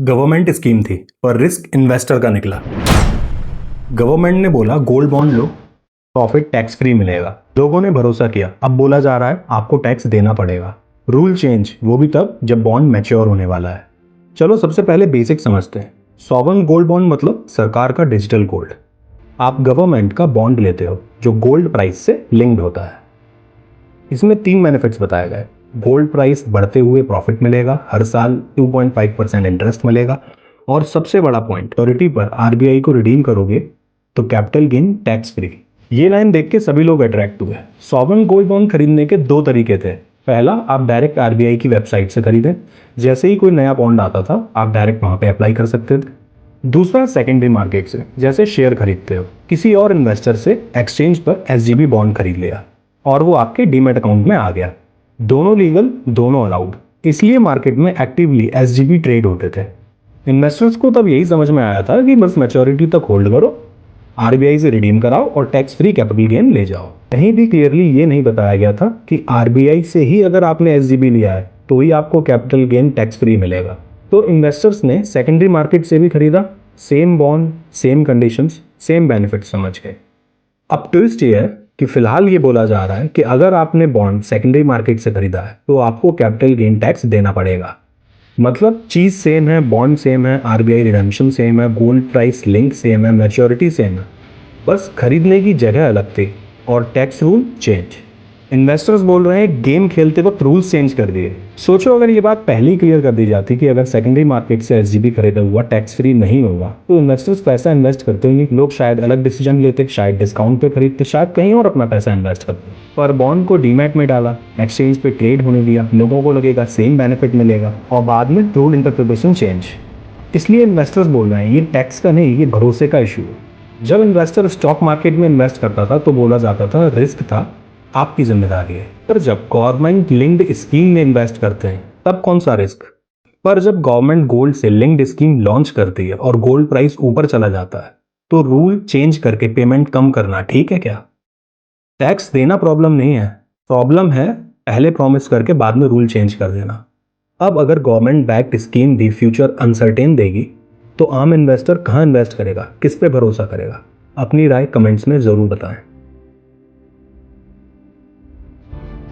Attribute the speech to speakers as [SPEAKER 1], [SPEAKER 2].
[SPEAKER 1] Government scheme थी पर risk investor का निकला। गवर्नमेंट ने बोला गोल्ड बॉन्ड लो, प्रॉफिट टैक्स फ्री मिलेगा। लोगों ने भरोसा किया। अब बोला जा रहा है आपको टैक्स देना पड़ेगा। रूल चेंज, वो भी तब जब बॉन्ड मैच्योर होने वाला है। चलो सबसे पहले बेसिक समझते हैं। सॉवरेन गोल्ड बॉन्ड मतलब सरकार का डिजिटल गोल्ड। आप गवर्नमेंट का बॉन्ड लेते हो जो गोल्ड प्राइस से लिंक्ड होता है। इसमें 3 बेनिफिट्स बताए गए। गोल्ड प्राइस बढ़ते हुए प्रॉफिट मिलेगा, हर साल 2.5% इंटरेस्ट मिलेगा, और सबसे बड़ा पॉइंट, मैच्योरिटी पर आरबीआई को रिडीम करोगे तो कैपिटल गेन टैक्स फ्री। ये लाइन देख के सभी लोग अट्रैक्ट हुए। सॉवरेन गोल्ड बॉन्ड खरीदने के 2 तरीके थे। पहला, आप डायरेक्ट आरबीआई की वेबसाइट से खरीदें। जैसे ही कोई नया बॉन्ड आता था आप डायरेक्ट वहां पे अप्लाई कर सकते थे। दूसरा, सेकेंडरी मार्केट से, जैसे शेयर खरीदते हो, किसी और इन्वेस्टर से एक्सचेंज पर एसजीबी बॉन्ड खरीद लिया और वो आपके डीमैट अकाउंट में आ गया। दोनों लीगल, दोनों अलाउड। इसलिए मार्केट में एक्टिवली एसजीबी ट्रेड होते थे। इन्वेस्टर्स को तब यही समझ में आया था कि बस मैच्योरिटी तक होल्ड करो, आरबीआई से रिडीम कराओ और टैक्स फ्री कैपिटल गेन ले जाओ। कहीं भी क्लियरली ये नहीं बताया गया था कि आरबीआई से ही अगर आपने एसजीबी लिया है तो ही आपको कैपिटल गेन टैक्स फ्री मिलेगा। तो इन्वेस्टर्स ने सेकेंडरी मार्केट से भी खरीदा, same bond, same conditions, same benefit समझ के। अब ट्विस्ट ये है कि फिलहाल ये बोला जा रहा है कि अगर आपने बॉन्ड सेकेंडरी मार्केट से खरीदा है तो आपको कैपिटल गेन टैक्स देना पड़ेगा। मतलब चीज सेम है, बॉन्ड सेम है, आरबीआई रिडेम्पशन सेम है, गोल्ड प्राइस लिंक सेम है, मैच्योरिटी सेम है, बस खरीदने की जगह अलग थी और टैक्स रूल चेंज। इन्वेस्टर्स बोल रहे हैं गेम खेलते वक्त रूल्स चेंज कर दिए। सोचो अगर ये बात पहले ही क्लियर कर दी जाती कि अगर सेकेंडरी मार्केट से एसजीबी खरीदा हुआ टैक्स फ्री नहीं होगा तो इन्वेस्टर्स पैसा इन्वेस्ट करते होंगे, लोग शायद अलग डिसीजन लेते, शायद डिस्काउंट पे खरीदते, शायद कहीं और अपना पैसा इन्वेस्ट करते। पर बॉन्ड को डीमैट में डाला, एक्सचेंज पे ट्रेड होने दिया, लोगों को लगेगा सेम बेनिफिट मिलेगा, और बाद में रूल इंटरप्रिटेशन चेंज। इसलिए इन्वेस्टर्स बोल रहे हैं ये टैक्स का नहीं, ये भरोसे का इशू है। जब इन्वेस्टर स्टॉक मार्केट में इन्वेस्ट करता था तो बोला जाता था रिस्क था, आपकी जिम्मेदारी है। पर जब गवर्नमेंट लिंक्ड स्कीम में इन्वेस्ट करते हैं तब कौन सा रिस्क? पर जब गवर्नमेंट गोल्ड से लिंक्ड स्कीम लॉन्च करती है और गोल्ड प्राइस ऊपर चला जाता है तो रूल चेंज करके पेमेंट कम करना ठीक है क्या? टैक्स देना प्रॉब्लम नहीं है, प्रॉब्लम है पहले प्रॉमिस करके बाद में रूल चेंज कर देना। अब अगर गवर्नमेंट बैक्ड स्कीम भी फ्यूचर अनसर्टेन देगी तो आम इन्वेस्टर कहाँ इन्वेस्ट करेगा, किस पे भरोसा करेगा? अपनी राय कमेंट्स में जरूर बताएं।